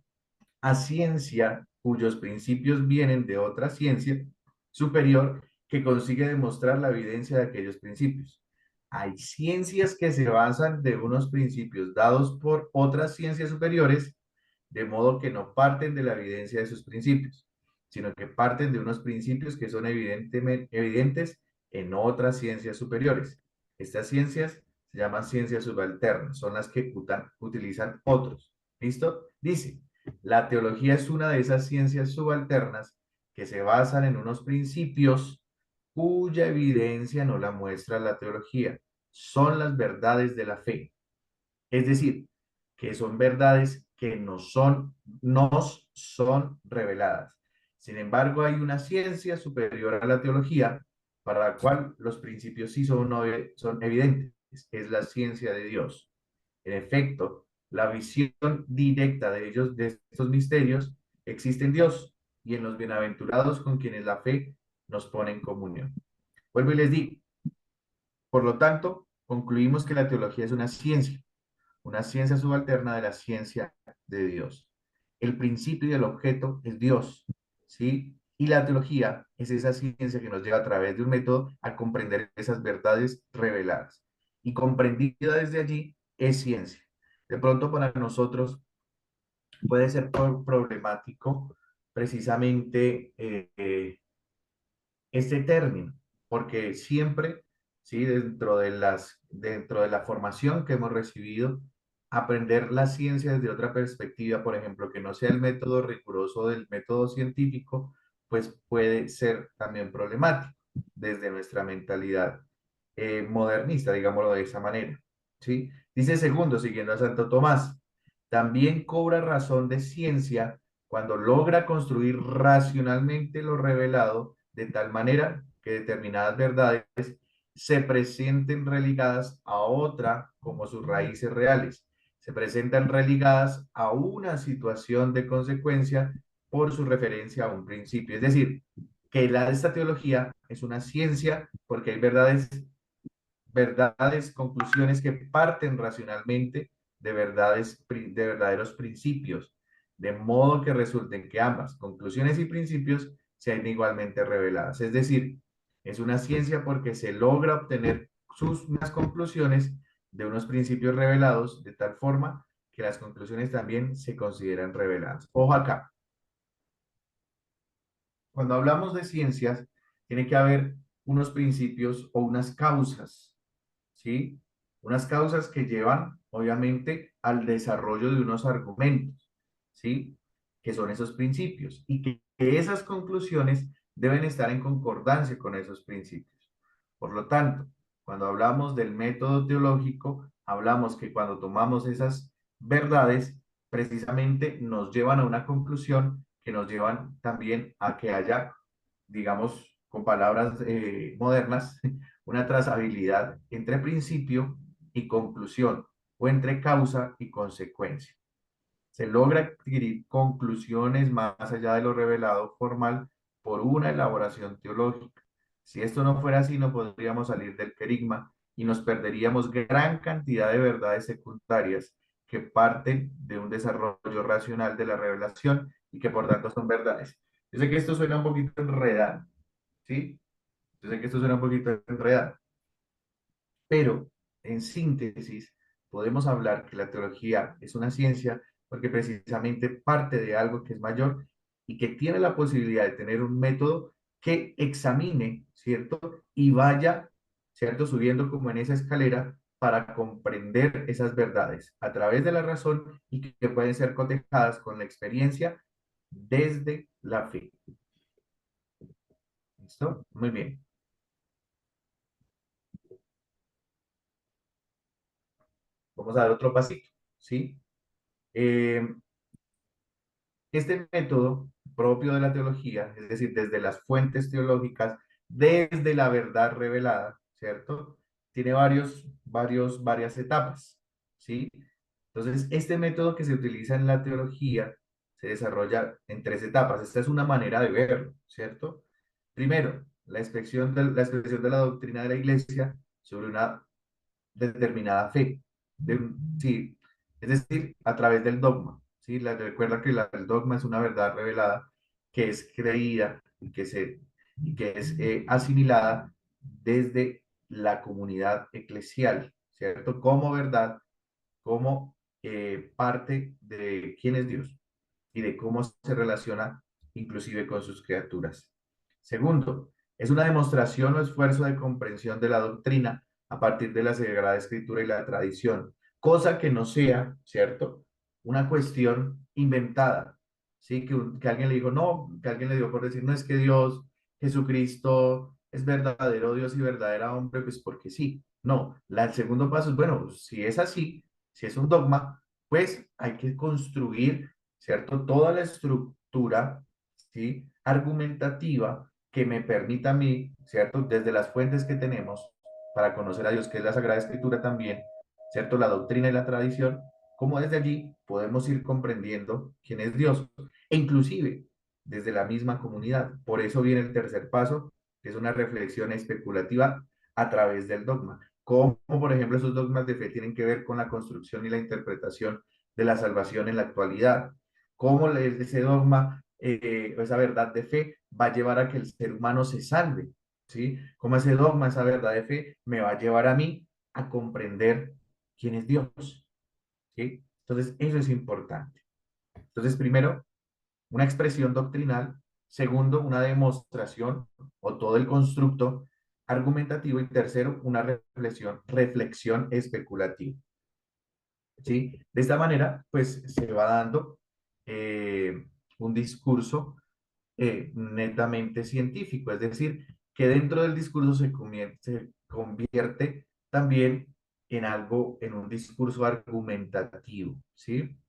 a ciencia cuyos principios vienen de otra ciencia superior que consigue demostrar la evidencia de aquellos principios. Hay ciencias que se basan de unos principios dados por otras ciencias superiores, de modo que no parten de la evidencia de sus principios, sino que parten de unos principios que son evidentes en otras ciencias superiores. Estas ciencias se llaman ciencias subalternas, son las que utilizan otros. ¿Listo? Dice, la teología es una de esas ciencias subalternas que se basan en unos principios cuya evidencia no la muestra la teología. Son las verdades de la fe. Es decir, que son verdades que nos son reveladas. Sin embargo, hay una ciencia superior a la teología para la cual los principios sí son evidentes. Es la ciencia de Dios. En efecto, la visión directa de ellos, de estos misterios, existe en Dios y en los bienaventurados con quienes la fe nos pone en comunión. Vuelvo y les digo, por lo tanto, concluimos que la teología es una ciencia subalterna de la ciencia de Dios. El principio y el objeto es Dios, ¿sí? Y la teología es esa ciencia que nos lleva a través de un método a comprender esas verdades reveladas. Y comprendida desde allí es ciencia. De pronto para nosotros puede ser problemático precisamente este término, porque siempre, ¿sí? Dentro de la formación que hemos recibido, aprender la ciencia desde otra perspectiva, por ejemplo, que no sea el método riguroso del método científico, pues puede ser también problemático desde nuestra mentalidad modernista, digámoslo de esa manera, ¿sí? Dice segundo, siguiendo a Santo Tomás, también cobra razón de ciencia cuando logra construir racionalmente lo revelado de tal manera que determinadas verdades se presenten religadas a otra como sus raíces reales. Se presentan religadas a una situación de consecuencia por su referencia a un principio. Es decir, que esta teología es una ciencia porque hay verdades, conclusiones que parten racionalmente de verdaderos principios, de modo que resulten que ambas conclusiones y principios sean igualmente reveladas. Es decir, es una ciencia porque se logra obtener unas conclusiones de unos principios revelados de tal forma que las conclusiones también se consideran reveladas. Ojo acá, cuando hablamos de ciencias, tiene que haber unos principios o unas causas, ¿sí? Unas causas que llevan, obviamente, al desarrollo de unos argumentos, ¿sí? Que son esos principios y que esas conclusiones deben estar en concordancia con esos principios. Por lo tanto, cuando hablamos del método teológico, hablamos que cuando tomamos esas verdades, precisamente nos llevan a una conclusión que nos llevan también a que haya, digamos, con palabras modernas, una trazabilidad entre principio y conclusión o entre causa y consecuencia. Se logra adquirir conclusiones más allá de lo revelado formal por una elaboración teológica. Si esto no fuera así, no podríamos salir del querigma y nos perderíamos gran cantidad de verdades secundarias que parten de un desarrollo racional de la revelación y que por tanto son verdades. Yo sé que esto suena un poquito enredado, ¿sí? Yo sé que esto suena un poquito enredado, pero en síntesis podemos hablar que la teología es una ciencia porque precisamente parte de algo que es mayor y que tiene la posibilidad de tener un método que examine, ¿cierto? Y vaya ¿cierto? Subiendo como en esa escalera para comprender esas verdades a través de la razón y que pueden ser cotejadas con la experiencia desde la fe. ¿Listo? Muy bien. Vamos a dar otro pasito, ¿sí? Eh, Este método propio de la teología, es decir, desde las fuentes teológicas, desde la verdad revelada, ¿cierto? Tiene varias etapas, ¿sí? Entonces, este método que se utiliza en la teología se desarrolla en tres etapas. Esta es una manera de verlo, ¿cierto? Primero, la expresión de la doctrina de la iglesia sobre una determinada fe. Sí, es decir, a través del dogma. ¿Sí? Recuerda que el dogma es una verdad revelada que es creída y que es asimilada desde la comunidad eclesial, ¿cierto? Como verdad, como parte de quién es Dios y de cómo se relaciona inclusive con sus criaturas. Segundo, es una demostración o esfuerzo de comprensión de la doctrina a partir de la Sagrada Escritura y la tradición, cosa que no sea, ¿cierto? Una cuestión inventada, ¿sí? Que alguien le dijo, no, que alguien le dio por decir, no es que Dios, Jesucristo es verdadero Dios y verdadera hombre, pues porque sí. No, el segundo paso es, bueno, si es así, si es un dogma, pues hay que construir, ¿cierto? Toda la estructura, ¿sí? Argumentativa que me permita a mí, ¿cierto? Desde las fuentes que tenemos para conocer a Dios, que es la Sagrada Escritura también, ¿cierto? La doctrina y la tradición, cómo desde allí podemos ir comprendiendo quién es Dios, e inclusive desde la misma comunidad. Por eso viene el tercer paso, que es una reflexión especulativa a través del dogma. Cómo, por ejemplo, esos dogmas de fe tienen que ver con la construcción y la interpretación de la salvación en la actualidad. Cómo ese dogma, esa verdad de fe va a llevar a que el ser humano se salve, ¿sí? Cómo ese dogma, esa verdad de fe me va a llevar a mí a comprender quién es Dios, ¿sí? Entonces, eso es importante. Entonces, primero, una expresión doctrinal. Segundo, una demostración o todo el constructo argumentativo. Y tercero, una reflexión especulativa. ¿Sí? De esta manera, pues se va dando un discurso netamente científico, es decir, que dentro del discurso se convierte también en algo, en un discurso argumentativo, ¿sí?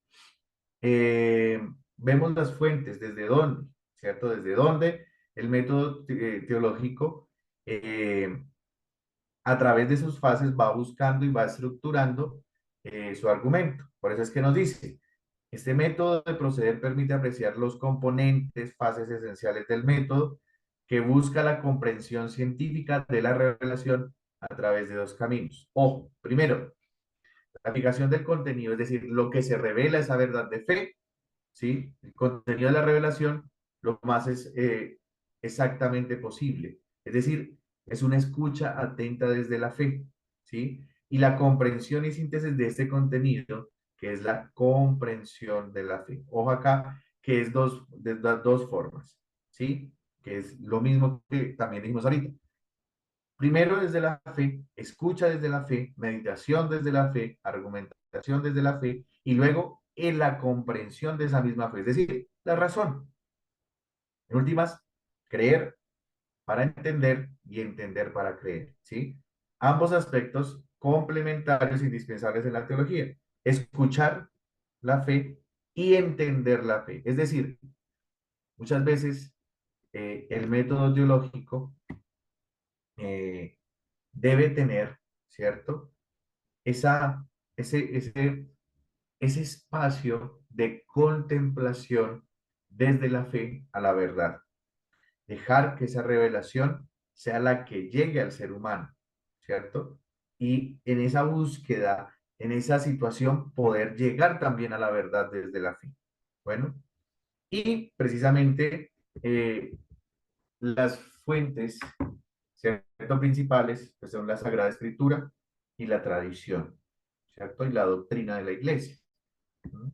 Eh, Vemos las fuentes, desde dónde, ¿cierto? Desde dónde el método teológico, a través de sus fases, va buscando y va estructurando su argumento. Por eso es que nos dice, este método de proceder permite apreciar los componentes, fases esenciales del método, que busca la comprensión científica de la revelación a través de dos caminos. Ojo, primero, la aplicación del contenido, es decir, lo que se revela esa verdad de fe, ¿sí? El contenido de la revelación lo más es exactamente posible. Es decir, es una escucha atenta desde la fe, ¿sí? Y la comprensión y síntesis de este contenido, que es la comprensión de la fe. Ojo acá, que es de las dos formas, ¿sí? Que es lo mismo que también dijimos ahorita. Primero desde la fe, escucha desde la fe, meditación desde la fe, argumentación desde la fe, y luego en la comprensión de esa misma fe, es decir, la razón. En últimas, creer para entender y entender para creer, ¿sí? Ambos aspectos complementarios, indispensables en la teología. Escuchar la fe y entender la fe. Es decir, muchas veces el método teológico eh, debe tener, ¿cierto? Esa, ese espacio de contemplación desde la fe a la verdad. Dejar que esa revelación sea la que llegue al ser humano, ¿cierto? Y en esa búsqueda, en esa situación, poder llegar también a la verdad desde la fe. Bueno, y precisamente las fuentes, ¿cierto? Principales, pues son la Sagrada Escritura y la tradición, ¿cierto? Y la doctrina de la iglesia. ¿No?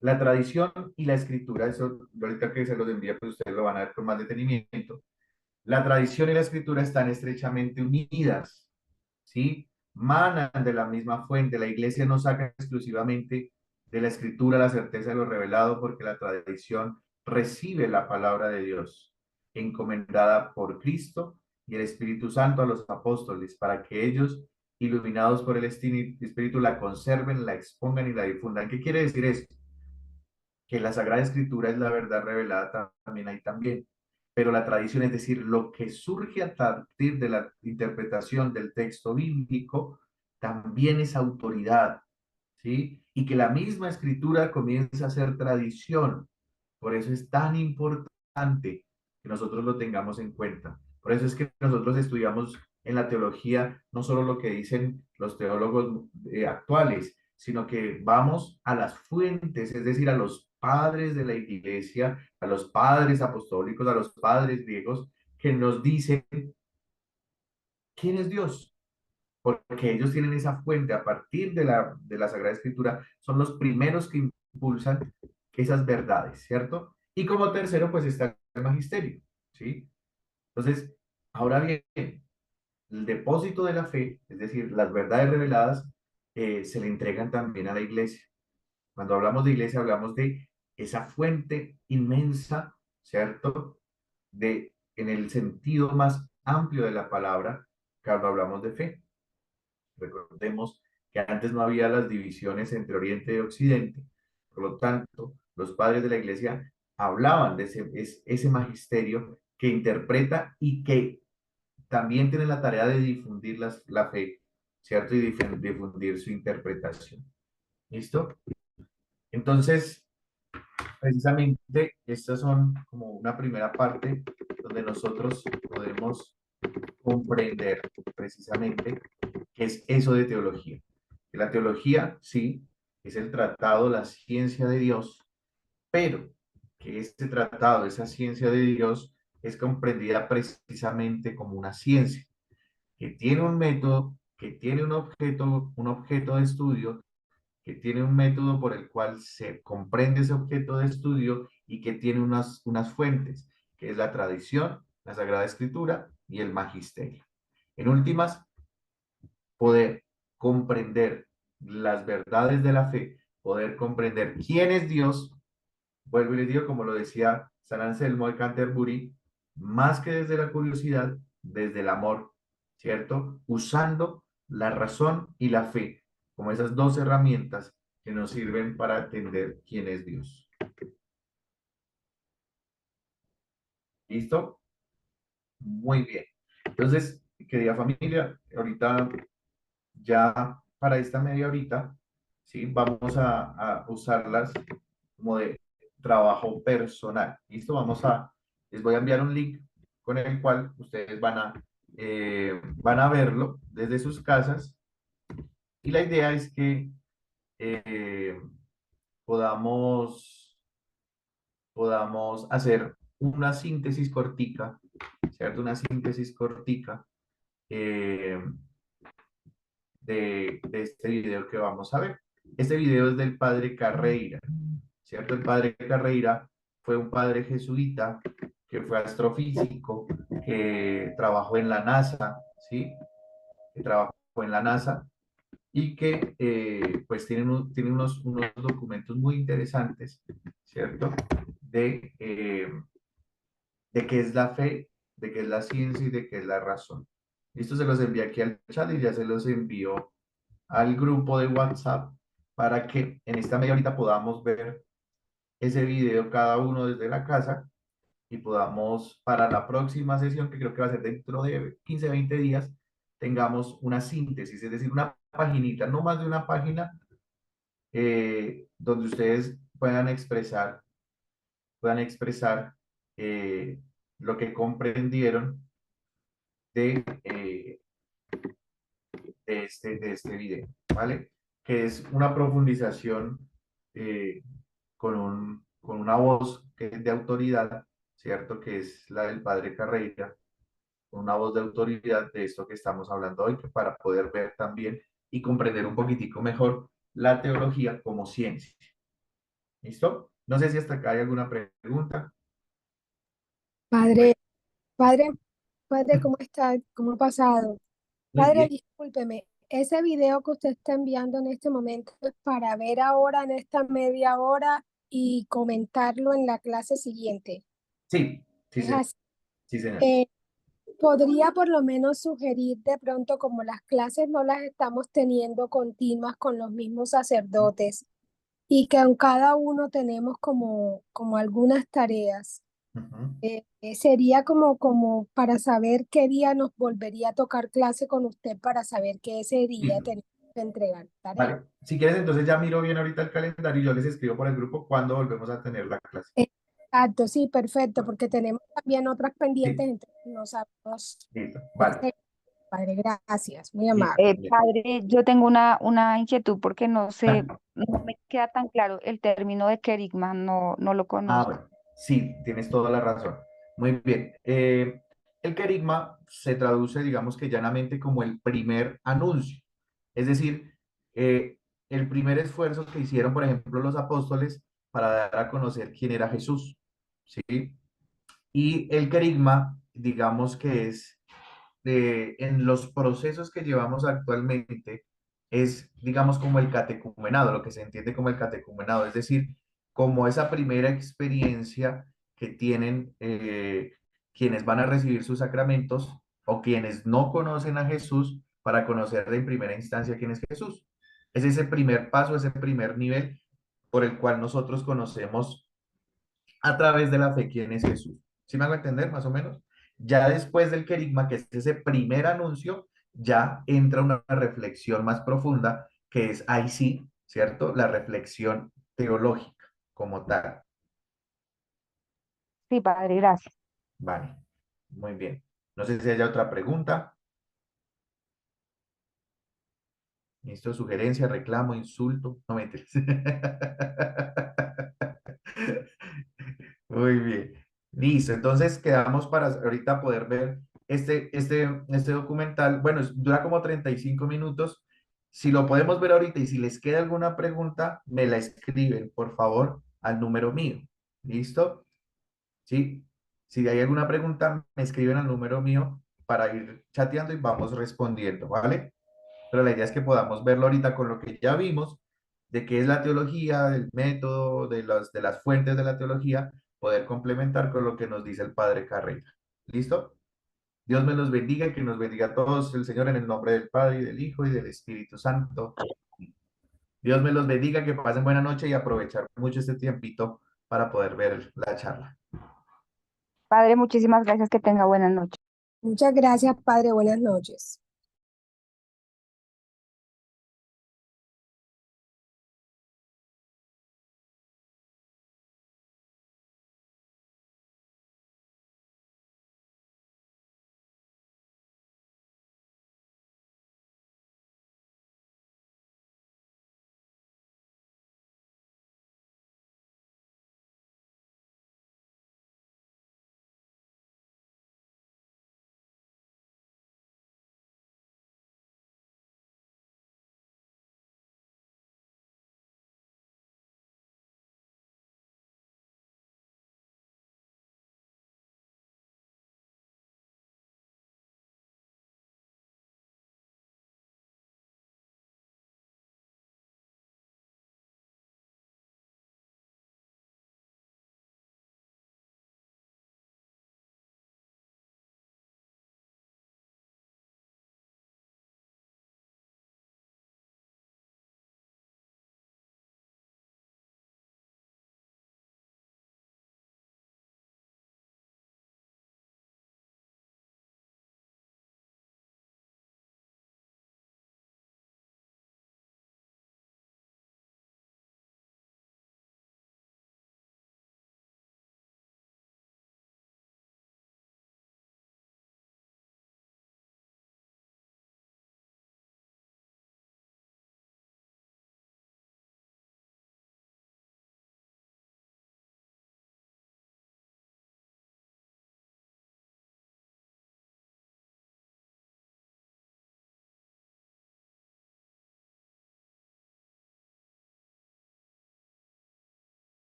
La tradición y la escritura, eso ahorita que se los envía, pues ustedes lo van a ver con más detenimiento. La tradición y la escritura están estrechamente unidas, ¿sí? Manan de la misma fuente. La iglesia no saca exclusivamente de la escritura la certeza de lo revelado porque la tradición recibe la palabra de Dios, encomendada por Cristo y el Espíritu Santo a los apóstoles, para que ellos, iluminados por el Espíritu, la conserven, la expongan y la difundan. ¿Qué quiere decir esto? Que la Sagrada Escritura es la verdad revelada también ahí también. Pero la tradición, es decir, lo que surge a partir de la interpretación del texto bíblico, también es autoridad, ¿sí? Y que la misma escritura comienza a ser tradición. Por eso es tan importante que nosotros lo tengamos en cuenta. Por eso es que nosotros estudiamos en la teología no solo lo que dicen los teólogos actuales, sino que vamos a las fuentes, es decir, a los padres de la iglesia, a los padres apostólicos, a los padres griegos, que nos dicen quién es Dios, porque ellos tienen esa fuente a partir de la Sagrada Escritura, son los primeros que impulsan esas verdades, ¿cierto? Y como tercero, pues está el magisterio, ¿sí? Entonces, ahora bien, el depósito de la fe, es decir, las verdades reveladas, se le entregan también a la iglesia. Cuando hablamos de iglesia, hablamos de esa fuente inmensa, ¿cierto? En el sentido más amplio de la palabra, cuando hablamos de fe. Recordemos que antes no había las divisiones entre Oriente y Occidente. Por lo tanto, los padres de la iglesia hablaban de ese magisterio que interpreta y que también tiene la tarea de difundir la fe, ¿cierto? Y difundir su interpretación. ¿Listo? Entonces, precisamente, estas son como una primera parte donde nosotros podemos comprender precisamente qué es eso de teología. Que la teología, sí, es el tratado, la ciencia de Dios, pero que este tratado, esa ciencia de Dios, es comprendida precisamente como una ciencia, que tiene un método, que tiene un objeto de estudio, que tiene un método por el cual se comprende ese objeto de estudio y que tiene unas fuentes, que es la tradición, la Sagrada Escritura y el magisterio. En últimas, poder comprender las verdades de la fe, poder comprender quién es Dios, vuelvo y les digo, como lo decía San Anselmo de Canterbury, más que desde la curiosidad, desde el amor, ¿cierto? Usando la razón y la fe como esas dos herramientas que nos sirven para entender quién es Dios. ¿Listo? Muy bien. Entonces, querida familia, ahorita ya para esta media horita, ¿sí? Vamos a usarlas como de trabajo personal. ¿Listo? Les voy a enviar un link con el cual ustedes van a verlo desde sus casas y la idea es que eh, podamos, podamos hacer una síntesis cortica, ¿cierto? Una síntesis cortica eh, de este video que vamos a ver. Este video es del padre Carreira, ¿cierto? El padre Carreira fue un padre jesuita que fue astrofísico, que trabajó en la NASA, ¿sí? Que trabajó en la NASA y que pues tiene unos documentos muy interesantes, ¿cierto? De qué es la fe, de qué es la ciencia y de qué es la razón. Esto se los envié aquí al chat y ya se los envió al grupo de WhatsApp para que en esta media horita podamos ver ese video cada uno desde la casa y podamos para la próxima sesión, que creo que va a ser dentro de 15, 20 días, tengamos una síntesis, es decir, una paginita, no más de una página, donde ustedes puedan expresar lo que comprendieron de, eh, de este video, ¿vale? Que es una profundización eh, con una voz que es de autoridad, ¿cierto? Que es la del padre Carreira, con una voz de autoridad de esto que estamos hablando hoy, que para poder ver también y comprender un poquitico mejor la teología como ciencia. ¿Listo? No sé si hasta acá hay alguna pregunta. Padre, padre, Padre, ¿cómo está? ¿Cómo ha pasado? Muy Padre, bien. discúlpeme, ese video que usted está enviando en este momento es para ver ahora en esta media hora y comentarlo en la clase siguiente. Sí, sí, Es señor. así. Sí, señor. Eh, ¿Podría por lo menos sugerir de pronto, como las clases no las estamos teniendo continuas con los mismos sacerdotes y que en cada uno tenemos como algunas tareas? Ujú. Sería como para saber qué día nos volvería a tocar clase con usted para saber que ese día Listo. tenemos que entregar tarea. Vale. Si quieres, entonces ya miro bien ahorita el calendario y yo les escribo por el grupo cuándo volvemos a tener la clase. Exacto, sí, perfecto, porque tenemos también otras pendientes, Sí, entonces no sabemos. listo. Vale. Perfecto, padre, gracias, muy Listo. amable. Bien. Padre, yo tengo una inquietud porque no sé, Ah, no me queda tan claro el término de querigma, no lo conozco. bueno. Sí, tienes toda la razón. Muy bien. El querigma se traduce, digamos que llanamente, como el primer anuncio. Es decir, el primer esfuerzo que hicieron, por ejemplo, los apóstoles para dar a conocer quién era Jesús. ¿Sí? Y el querigma, digamos que es en los procesos que llevamos actualmente, es, digamos, como el catecumenado, lo que se entiende como el catecumenado, es decir, como esa primera experiencia que tienen quienes van a recibir sus sacramentos o quienes no conocen a Jesús para conocer en primera instancia quién es Jesús. Es ese primer paso, ese primer nivel por el cual nosotros conocemos a través de la fe quién es Jesús. ¿Sí me hago entender, más o menos? Ya después del querigma, que es ese primer anuncio, ya entra una reflexión más profunda, que es ahí sí, ¿cierto? La reflexión teológica como tal. Sí, Padre, gracias. Vale, muy bien. No sé si haya otra pregunta. ¿Listo? Sugerencia, reclamo, insulto. No me mentiras. Muy bien. Listo. Entonces quedamos para ahorita poder ver este documental. Bueno, dura como 35 minutos. Si lo podemos ver ahorita y si les queda alguna pregunta, me la escriben, por favor, al número mío. ¿Listo? Sí. Si hay alguna pregunta, me escriben al número mío para ir chateando y vamos respondiendo, ¿vale? Pero la idea es que podamos verlo ahorita con lo que ya vimos, de qué es la teología, del método, de las fuentes de la teología, poder complementar con lo que nos dice el Padre Carrera. ¿Listo? Dios me los bendiga y que nos bendiga a todos el Señor en el nombre del Padre y del Hijo y del Espíritu Santo. Dios me los bendiga, que pasen buena noche y aprovechar mucho este tiempito para poder ver la charla. Padre, muchísimas gracias, que tenga buena noche. Muchas gracias, padre, buenas noches.